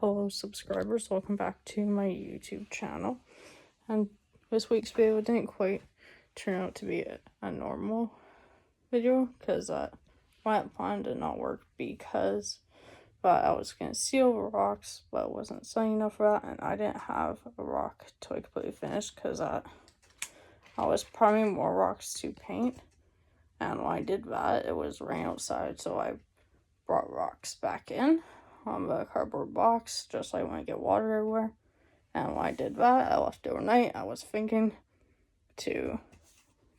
Hello subscribers, welcome back to my YouTube channel. And this week's video didn't quite turn out to be a normal video because my plan did not work because I was going to seal rocks but wasn't sunny enough for that, and I didn't have a rock till I completely finished because I was priming more rocks to paint, and when I did that it was rain outside, so I brought rocks back in on the cardboard box just so I wouldn't get water everywhere. And when I did that, I left overnight. I was thinking to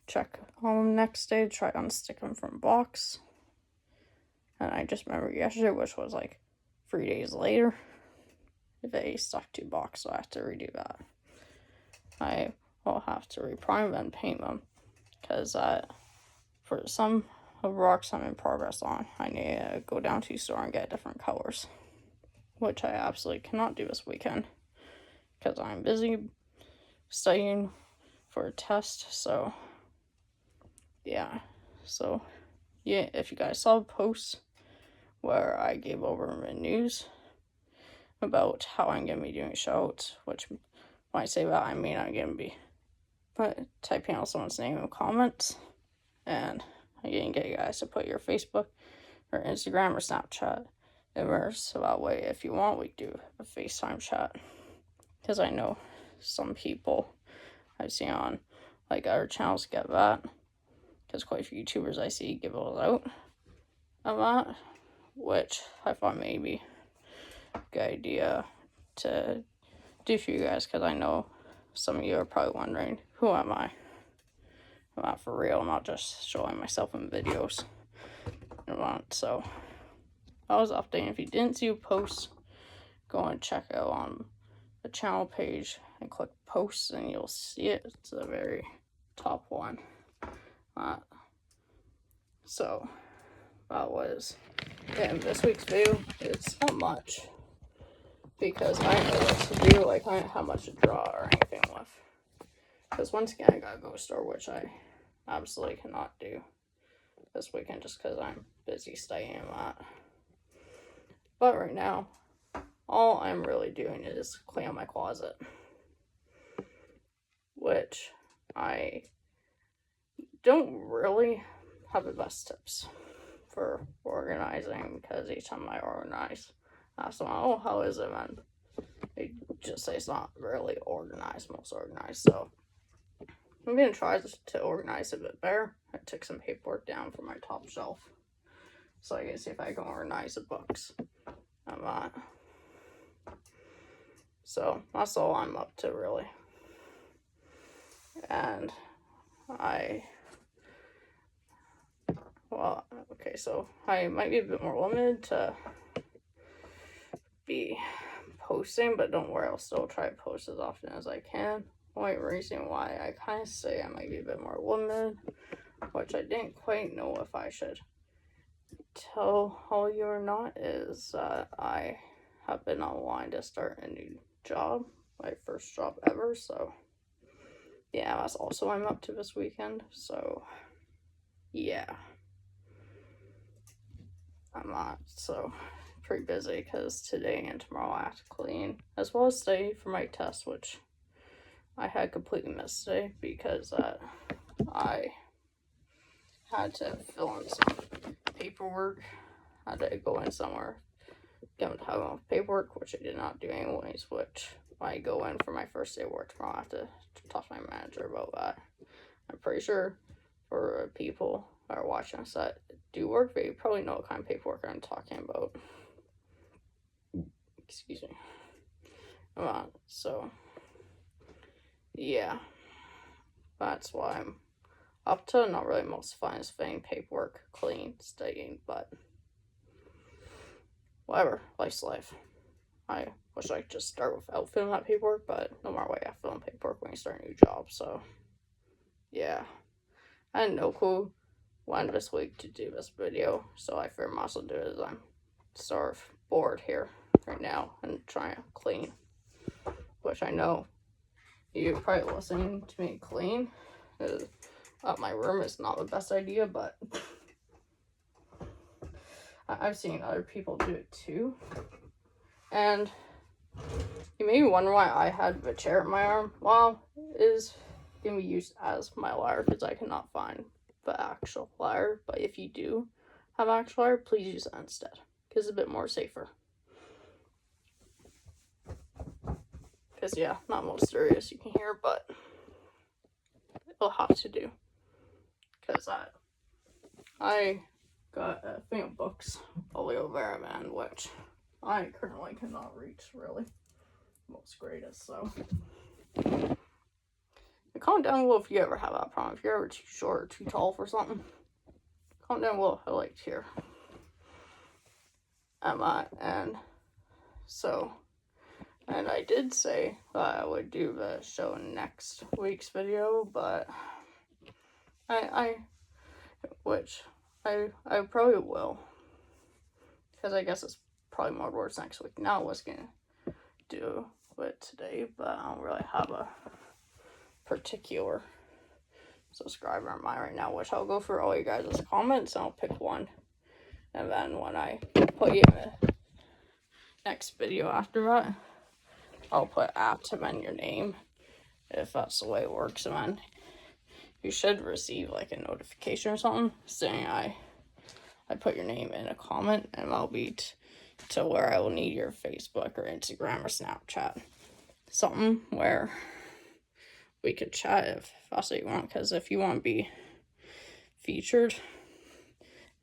check on them next day, try to unstick them from box. And I just remembered yesterday, which was like 3 days later, they stuck to box, so I have to redo that. I will have to reprime them and paint them because for some of the rocks I'm in progress on, I need to go down to the store and get different colors, which I absolutely cannot do this weekend because I'm busy studying for a test. So yeah, if you guys saw the post where I gave over the news about how I'm gonna be doing shoutouts, which when I say that I mean I'm gonna be typing out someone's name in the comments, and I'm gonna get you guys to put your Facebook or Instagram or Snapchat in there, so that way if you want we can do a FaceTime chat, because I know some people I've seen on like other channels get that, because quite a few YouTubers I see give those out a lot, which I thought maybe a good idea to do for you guys, because I know some of you are probably wondering, who am I? I'm not for real, I'm not just showing myself in videos. So I was updating. If you didn't see a post, go and check out on the channel page and click posts and you'll see it. It's the very top one. So that was it in this week's video. It's not much because I know this video, like I don't have much to draw or anything with, because once again I gotta go to the store, which I absolutely cannot do this weekend just because I'm busy studying that. But right now, all I'm really doing is clean out my closet, which I don't really have the best tips for organizing, because each time I organize, I ask someone, oh, how is it? And they just say it's not really organized, most organized. So I'm going to try to organize it a bit better. I took some paperwork down from my top shelf so I can see if I can organize the books and that. So that's all I'm up to, really. And so I might be a bit more limited to be posting, but don't worry, I'll still try to post as often as I can. Only reason why I kind of say I might be a bit more limited, which I didn't quite know if I should tell all you or not, is I have been online to start a new job, my first job ever. So yeah, that's also what I'm up to this weekend. So yeah, I'm not so pretty busy because today and tomorrow I have to clean as well as study for my test, which I had completely missed today because I had to fill in some paperwork. I had to go in somewhere, get to have paperwork, which I did not do anyways, which when I go in for my first day of work tomorrow, I have to talk to my manager about that. I'm pretty sure for people that are watching us that do work, they probably know what kind of paperwork I'm talking about. Excuse me. So yeah, that's why I'm up to. Not really most fun is fitting paperwork, clean, studying, but whatever, life's life. I wish I could just start without filling that paperwork, but no matter what, you have to fill in paperwork when you start a new job. So yeah, I had no clue when this week to do this video, so I figured I might as well do it as I'm sort of bored here right now and trying to clean, which I know you're probably listening to me clean. My room is not the best idea, but I've seen other people do it too. And You may wonder why I had the chair in my arm. Well, it is going to be used as my lyre because I cannot find the actual lyre. But if you do have actual lyre, please use it instead because it's a bit more safer. Because, yeah, not most serious you can hear, but it'll have to do. Because I got a thing of books all the way over there, man, which I currently cannot reach, really. Most greatest, so. Comment down below if you ever have that problem. If you're ever too short or too tall for something. Comment down below. I like to hear. And so, and I did say that I would do the show in next week's video, but which I probably will, because I guess it's probably more towards next week. Now I was gonna do it today, but I don't really have a particular subscriber in mind right now, which I'll go through all you guys' comments and I'll pick one, and then when I put you in the next video after that, I'll put @ and then your name, if that's the way it works, and then you should receive like a notification or something saying I put your name in a comment, and I'll be to where I will need your Facebook or Instagram or Snapchat, something where we could chat if that's what you want. Because if you want to be featured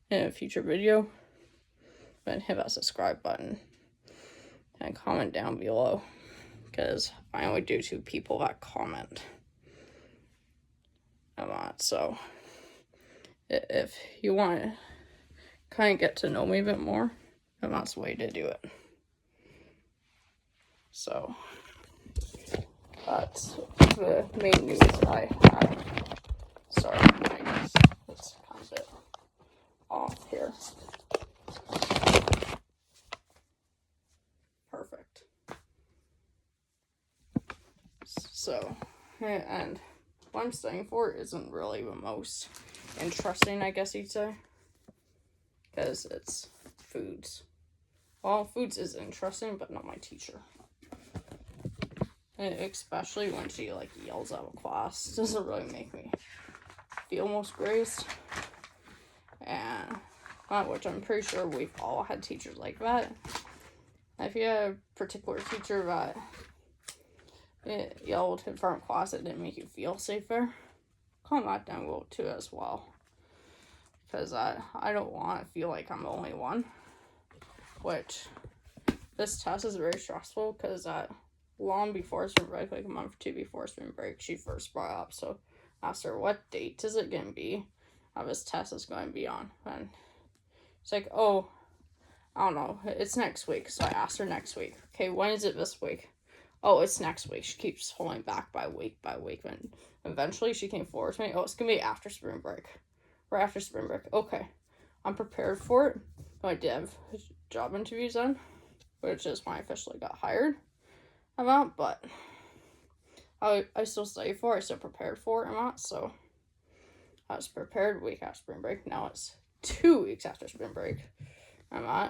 in a future video, then hit that subscribe button and comment down below, because I only do 2 people that comment a lot. So if you want to kind of get to know me a bit more, then that's the way to do it. So that's the main news I have. Sorry, I guess it's kind of a bit off here. Perfect. So, and what I'm studying for isn't really the most interesting, I guess you'd say, because it's foods. Well, foods is interesting, but not my teacher. And especially when she like yells at a class, it doesn't really make me feel most greatest. And which I'm pretty sure we've all had teachers like that. If you had a particular teacher that it yelled in front of class, it didn't make you feel safer, comment that down below too as well. Because I don't want to feel like I'm the only one. Which, this test is very stressful because long before spring break, like a month or 2 before spring break, she first brought up. So I asked her, what date is it going to be this test is going to be on? And it's like, oh, I don't know, it's next week. So I asked her next week. Okay, when is it this week? Oh, it's next week. She keeps holding back by week. And eventually she came forward to me. Oh, it's going to be after spring break. Right after spring break. Okay, I'm prepared for it. I did have job interviews then, which is when I officially got hired. But I still studied for it. I still prepared for it. So I was prepared week after spring break. Now it's 2 weeks after spring break.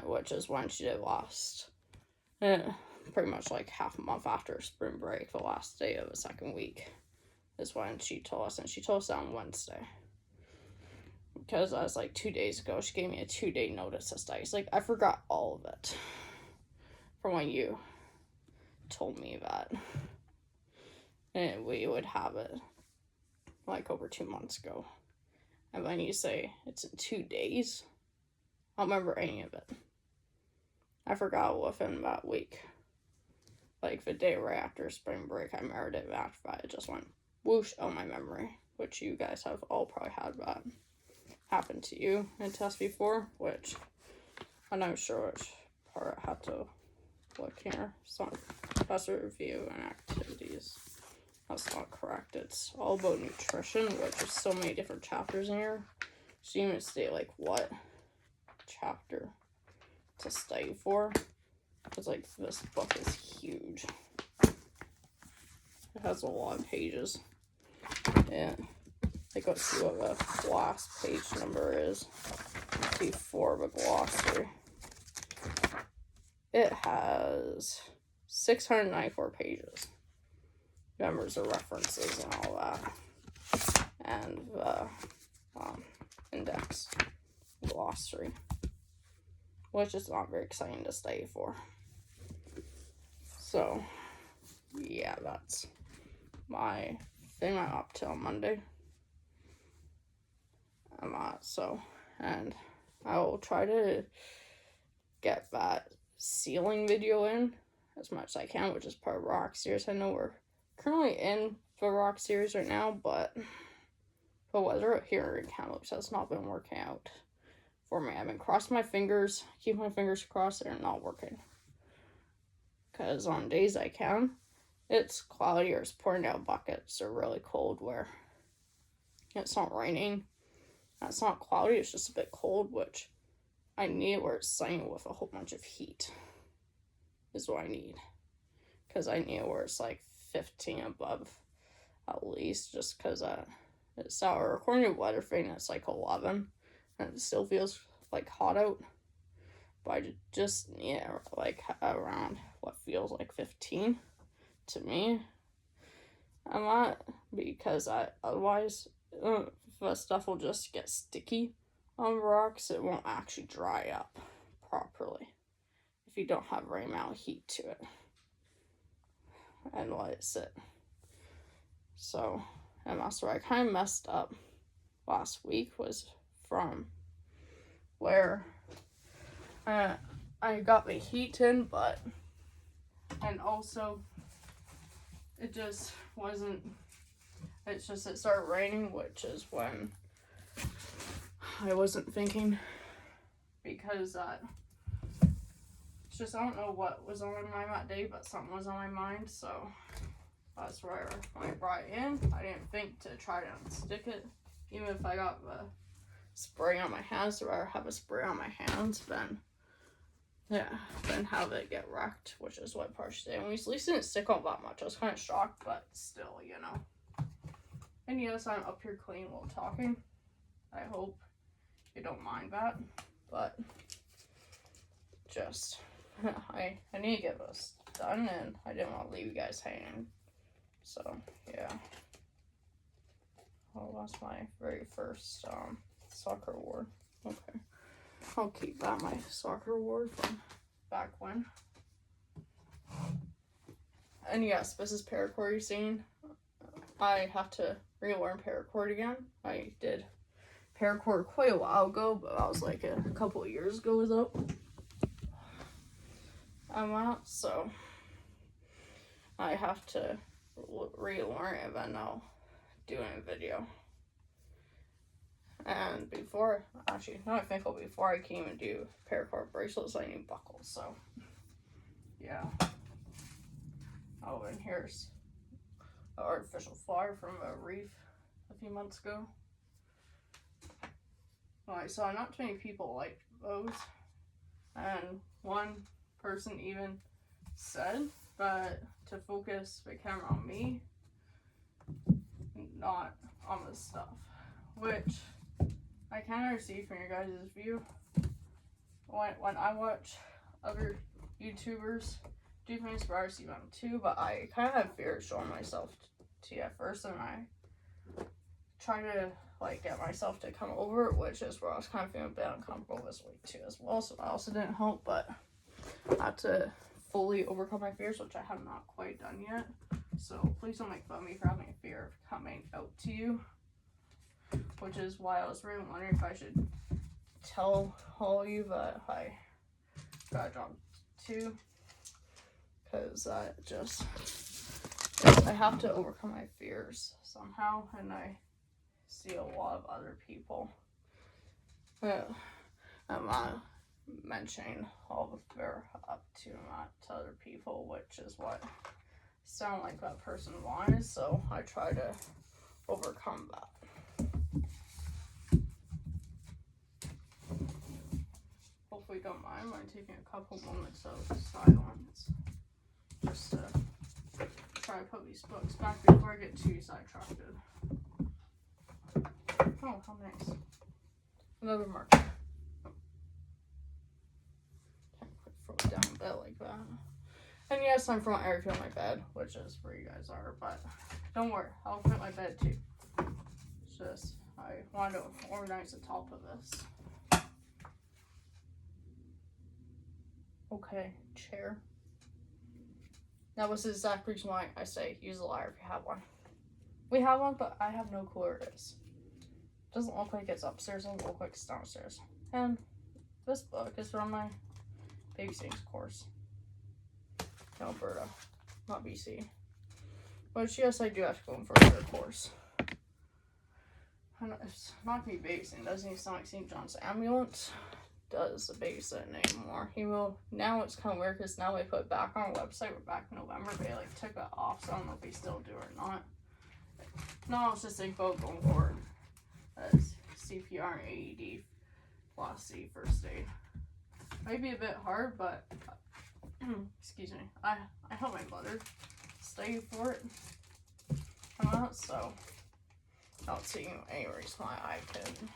Which is when she did last. Pretty much like half a month after spring break, the last day of the second week is when she told us, and she told us on Wednesday. Because I was like 2 days ago, she gave me a 2-day notice to study. It's like, I forgot all of it from when you told me that. And we would have it like over 2 months ago. And when you say it's in 2 days, I don't remember any of it. I forgot within that week. Like the day right after spring break, I remembered it. After that, it just went whoosh out my memory. Which you guys have all probably had that happen to you in tests before. Which I'm not sure which part I had to look here. Some professor review and activities. That's not correct. It's all about nutrition, which there's so many different chapters in here. So you even state like what chapter to study for. Because like this book is huge. It has a lot of pages. And like let's see what the last page number is before the glossary. It has 694 pages. Members of references and all that. And index glossary, which is not very exciting to study for. So, yeah, that's my thing I'm up to on Monday. And I will try to get that ceiling video in as much as I can, which is part of rock series. I know we're currently in the rock series right now, but the weather here in Kamloops has not been working out for me. I've been crossing my fingers, keep my fingers crossed, they're not working. Because on days I can, it's cloudy or it's pouring down buckets or really cold where it's not raining. It's not cloudy, it's just a bit cold, which I need where it's sunny with a whole bunch of heat is what I need. Because I need where it's like 15 above at least, just because it's our according to weather thing, it's like 11 and it still feels like hot out. But I just need like around what feels like 15 to me. I'm not, because otherwise the stuff will just get sticky on rocks. It won't actually dry up properly if you don't have the right amount of heat to it and let it sit. So, and that's where I kind of messed up last week, was from where I got the heat in, and also it just wasn't, it started raining, which is when I wasn't thinking, because it's just, I don't know what was on my mind that day, but something was on my mind, so that's where when I brought it in, I didn't think to try to unstick it. Even if I got the spray on my hands, I'd rather have a spray on my hands than have it get wrecked, which is what partially did. And we at least didn't stick out that much. I was kind of shocked, but still, you know. And yes, I'm up here clean while talking. I hope you don't mind that, but just I need to get this done, and I didn't want to leave you guys hanging. So yeah. Oh, that's my very first soccer award. Okay, I'll keep that, my soccer award from back when. And yes, this is paracord you're seeing. I have to relearn paracord again. I did paracord quite a while ago, but that was like a couple of years ago though. So I have to relearn it, and I'll do a video. And before I think before I can even do paracord bracelets, I need buckles. So yeah. Oh, and here's an artificial flower from a reef a few months ago. Well, I saw not too many people liked those, and one person even said that to focus the camera on me, not on the stuff, which I kind of see from your guys' view. When I watch other YouTubers do things, but I see them too, but I kind of have fear of showing myself to you at first, and I try to like get myself to come over it, which is where I was kind of feeling a bit uncomfortable this week too as well, so that also didn't help, but I had to fully overcome my fears, which I have not quite done yet. So please don't make fun of me for having a fear of coming out to you, which is why I was really wondering if I should tell all of you that I got a job too, because I have to overcome my fears somehow, and I see a lot of other people mentioning all that they're up to other people, which is what sound like that person wanted, so I try to overcome that. Hopefully you don't mind taking a couple moments of silence just to try to put these books back before I get too sidetracked. Oh, how nice. Another marker. Can't quite throw it down a bit like that. And yes, I'm from area on my bed, which is where you guys are, but don't worry, I'll put my bed too. It's just, I wanted to organize the top of this. Okay, chair. That was the exact reason why I say use a ladder if you have one. We have one, but I have no clue where it is. Doesn't look like it's upstairs, doesn't look like it's downstairs. And this book is from my babysitting course in Alberta, not BC. But yes, I do have to go in for another course. And it's not gonna be babysitting. It doesn't even sound like St. John's Ambulance does the babysitting anymore. He will. Now it's kind of weird because now they put it back on our website. We're back in November. They like took it off, so I don't know if they still do or not. No, I was just thinking about going forward as CPR and AED plus C first aid. Might be a bit hard, but excuse me. I helped my mother study for it, so I don't see any reason why I could.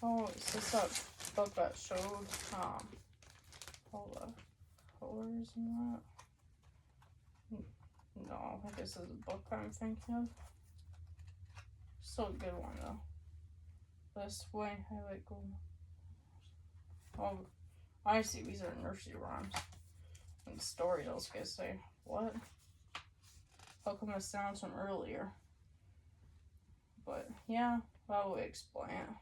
Oh, is this that book that showed all the colors and that? No, I think this is a book I'm thinking of. Still a good one though. This way, I like gold. Oh, I see. These are nursery rhymes and stories. I was gonna say, what? How come this sounds from earlier? But yeah, that would explain it.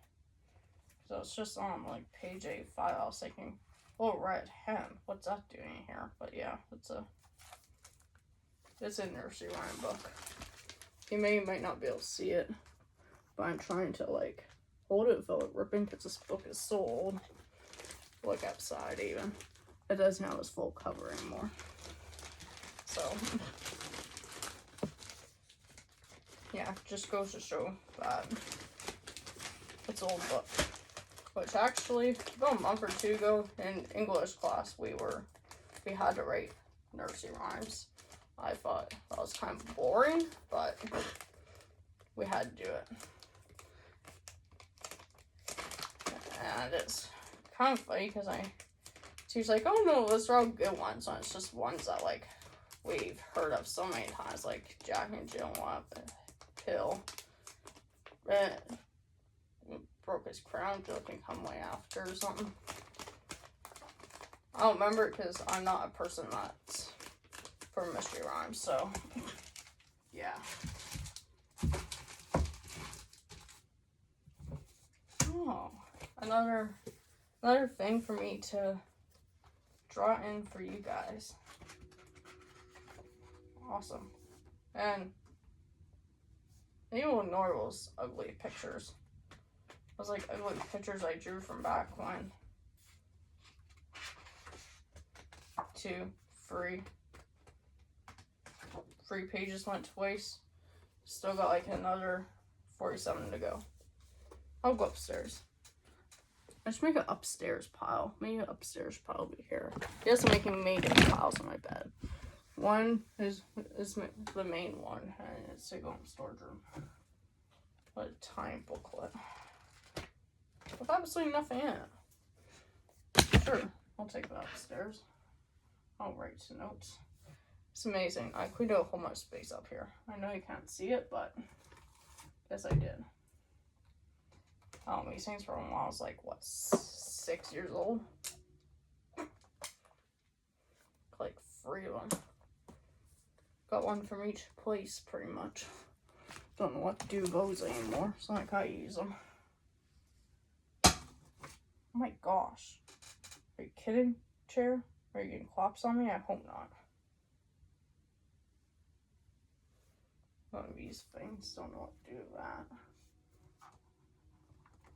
So it's just on like page 85. I was thinking, oh, red hen. What's that doing here? But yeah, it's a nursery rhyme book. You might not be able to see it, but I'm trying to like hold it without it ripping because this book is so old. Look outside even. It doesn't have its full cover anymore. So yeah, just goes to show that it's an old book. Which actually, about a month or two ago in English class, we had to write nursery rhymes. I thought that was kind of boring, but we had to do it. And it's kind of funny because she's like, oh no, those are all good ones. And it's just ones that like we've heard of so many times, like Jack and Jill pill. Broke his crown, Jill can come way after or something. I don't remember it because I'm not a person that's for mystery rhymes, so yeah. Oh, another thing for me to draw in for you guys. Awesome. And you will ignore those ugly pictures. Those like ugly pictures I drew from back when. 2, 3 pages went twice. Still got like another 47 to go. I'll go upstairs. I should make an upstairs pile. Maybe an upstairs pile will be here. Yes, I'm making major piles on my bed. One is the main one, and it's to go in the storage room. What a tiny booklet. With absolutely nothing in it. Sure, I'll take that upstairs. I'll write some notes. It's amazing. I cleaned out a whole much space up here. I know you can't see it, but yes, I did. These things were when I was like, what, 6 years old? Like 3 of them. Got one from each place, pretty much. Don't know what to do with those anymore. It's not like I use them. Oh my gosh. Are you kidding, chair? Are you getting claps on me? I hope not. One of these things. Don't know what to do with that.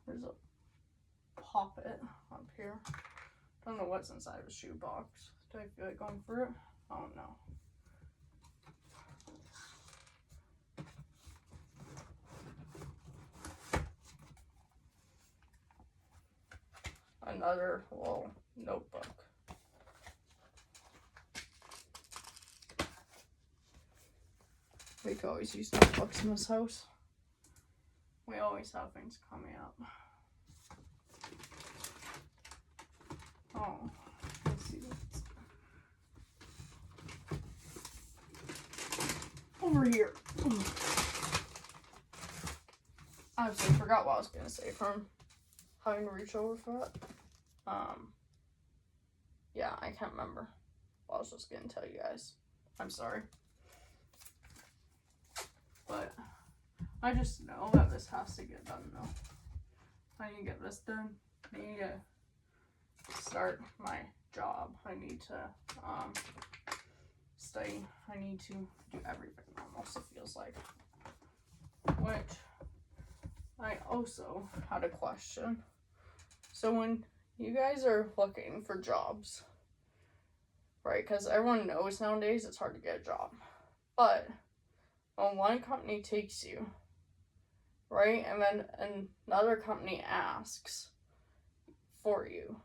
There's a poppet up here. Don't know what's inside of a shoebox. Do I feel like going for it? I don't know. Another little notebook. We could always use notebooks in this house. We always have things coming up. Oh, let's see actually forgot what I was gonna say from having to reach over for that. Yeah, I can't remember. I was just gonna tell you guys. I'm sorry. But I just know that this has to get done though. I need to get this done. I need to start my job. I need to study. I need to do everything almost, it feels like. Which I also had a question. So when you guys are looking for jobs, right? Because everyone knows nowadays it's hard to get a job. But when one company takes you, right, and then another company asks for you,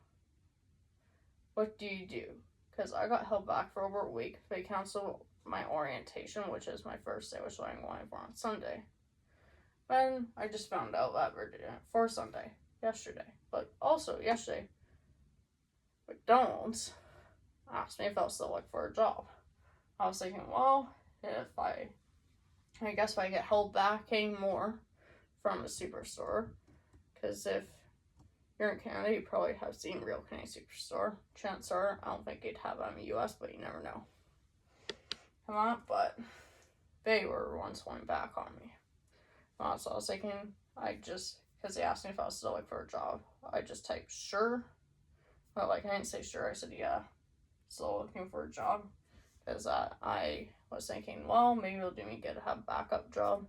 what do you do? Because I got held back for over a week. They canceled my orientation, which is my first day, which I'm going for on Sunday. Then I just found out that we're doing it for Sunday, yesterday. But also, yesterday, McDonald's asked me if I was still looking for a job. I was thinking, well, if I guess if I get held back anymore from a superstore, because if you're in Canada, you probably have seen Real Canadian Superstore. Chances are, I don't think they'd have that in the US, but you never know. Come on, but they were the ones holding back on me. So I was thinking, because they asked me if I was still looking for a job, I just typed sure. But I didn't say sure, I said yeah, still looking for a job. Because I was thinking, well, maybe it'll do me good to have a backup job.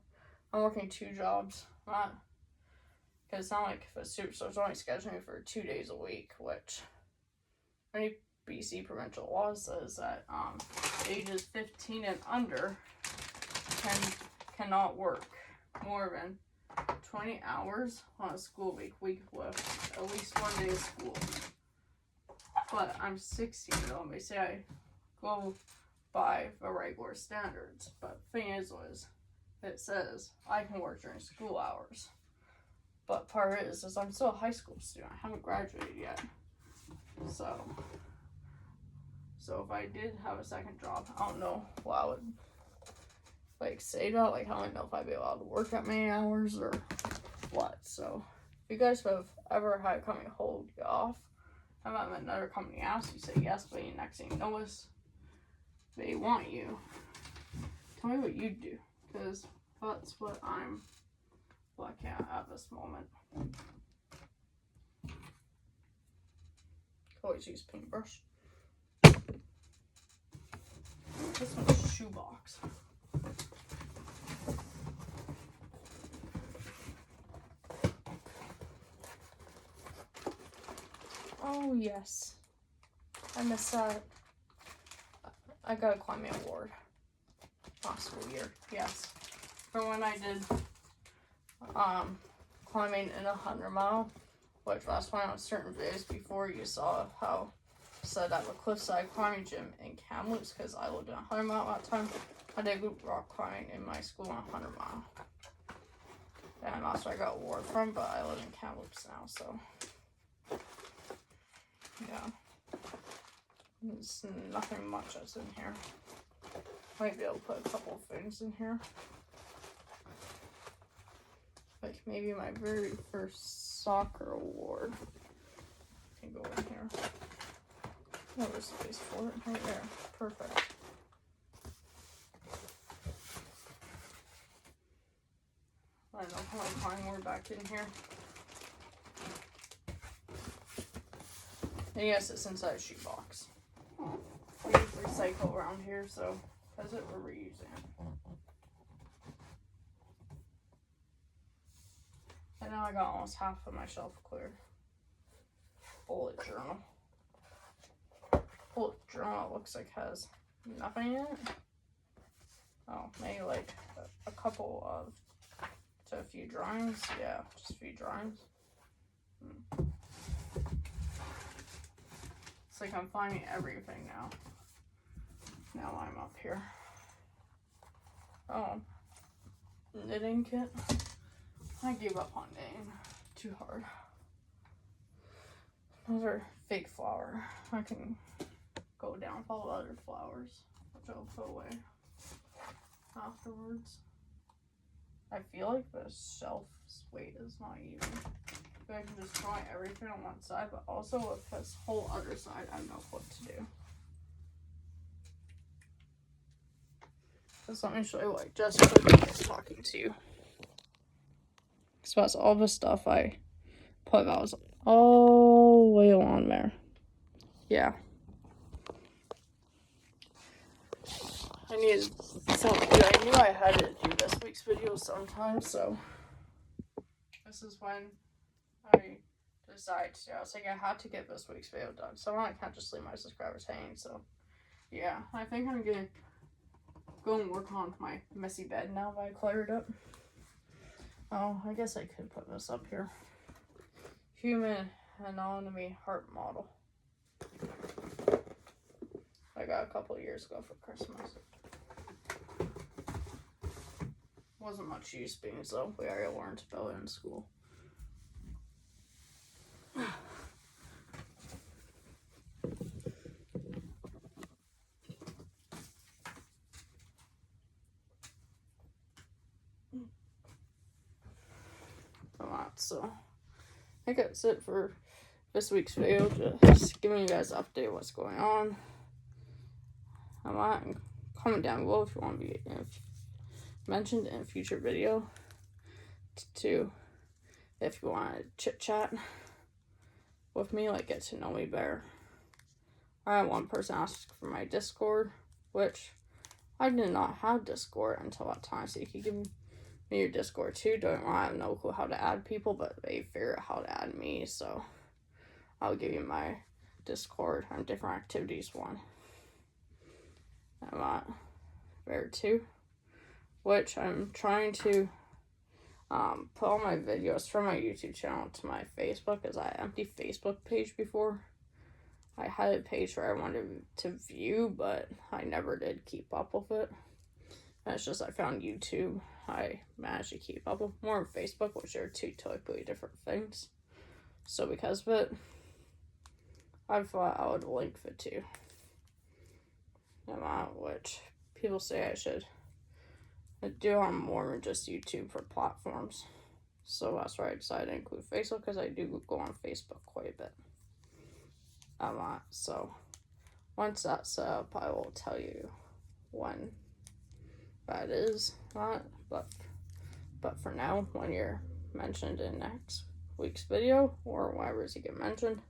I'm working 2 jobs. Because it's not like if a superstore's only scheduling me for 2 days a week, which any BC provincial law says that ages 15 and under cannot work more than 20 hours on a school week with at least 1 day of school. But I'm 16 though, and they say I go by the regular standards. But the thing is, it says I can work during school hours. But part is I'm still a high school student. I haven't graduated yet. So if I did have a second job, I don't know what I would say to that. I don't know if I'd be allowed to work that many hours or what. So if you guys have ever had a company hold you off, and then another company asks you, say yes, but the next thing you know is they want you. Tell me what you do, because that's what I'm looking at this moment. Always use paintbrush. This one's a shoebox. Oh yes, I missed that. I got a climbing award last school year. Yes, for when I did climbing in 100 mile, which last time on certain videos before you saw how I said at the cliffside climbing gym in Kamloops, because I lived in 100 mile at that time. I did rock climbing in my school in 100 mile, and that's where I got an award from. But I live in Kamloops now, so yeah. There's nothing much that's in here. Might be able to put a couple of things in here. Like maybe my very first soccer award can go in here. Oh, there's space for it right there. Perfect. I don't know how I'm finding more back in here. And yes, it's inside a shoebox. We recycle around here, so that's it, we're reusing it. And now I got almost half of my shelf clear. Bullet journal. Bullet journal, it looks like has nothing in it. Oh, maybe like a couple of, to a few drawings. Yeah, just a few drawings. It's like I'm finding everything now. Now I'm up here. Oh, knitting kit. I gave up on knitting. Too hard. Another fake flower. I can go down with all the other flowers, which I'll put away afterwards. I feel like the shelf's weight is not even. I can just try everything on one side, but also with this whole other side, I know what to do. Just let me show you what I just put talking to you. So that's all the stuff I put. That was all the way on there. Yeah. I needed something. I knew I had to do this week's video sometime, so this is when I decided to. I was like, I had to get this week's video done, so I can't just leave my subscribers hanging. So yeah, I think I'm gonna go and work on my messy bed now that I cleared up. Oh, I guess I could put this up here. Human anatomy heart model. I got a couple of years ago for Christmas. Wasn't much use being so we already learned about it in school. Alright, so I think that's it for this week's video. Just giving you guys an update of what's going on. Alright, and comment down below if you want to be mentioned in a future video. To if you want to chit chat with me, like get to know me better. I had one person ask for my Discord, which I did not have Discord until that time, so you can give me your Discord too. I have no clue how to add people, but they figure out how to add me, so I'll give you my Discord on different activities one. I'm there too, which I'm trying to put all my videos from my YouTube channel to my Facebook, as I had an empty Facebook page before. I had a page where I wanted to view, but I never did keep up with it. And it's just I found YouTube, I managed to keep up with more on Facebook, which are two totally different things. So because of it, I thought I would link the two. Which people say I should do on more than just YouTube for platforms. So that's why I decided to include Facebook, because I do go on Facebook quite a bit. So once that's set up, I will tell you when that is. But for now, when you're mentioned in next week's video, or whenever you get mentioned,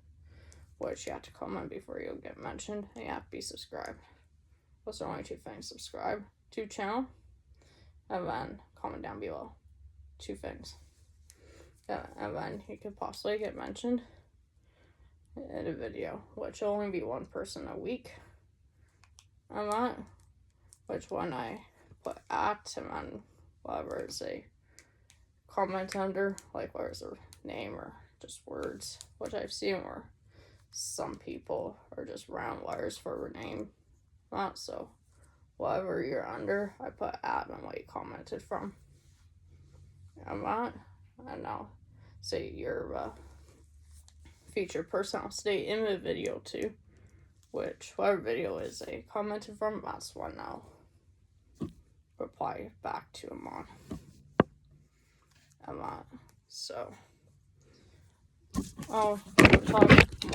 which you have to comment before you get mentioned, and you have to be subscribed. Those are only two things: subscribe to channel, and then comment down below. Two things. Yeah, and then you could possibly get mentioned in a video, which will only be one person a week. And that, which one I put at, and then whatever is a comment under, like where's their name or just words, which I've seen where some people are just round letters for a name. So whatever you're under, I put at and what you commented from. And that, and now say your featured person, I'll stay in the video too, which whatever video is they commented from, that's one I'll reply back to them on. And that, so I'll talk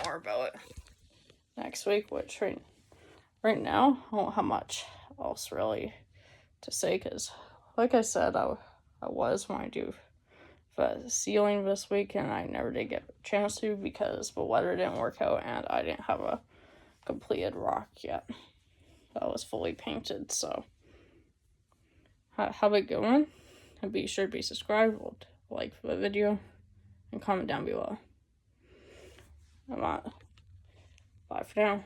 more about it next week, which right now I don't have much else really to say, because like I said, I was when I do the ceiling this week, and I never did get a chance to because the weather didn't work out and I didn't have a completed rock yet that was fully painted. So have it going, and be sure to be subscribed, like the video, and comment down below. Bye for now.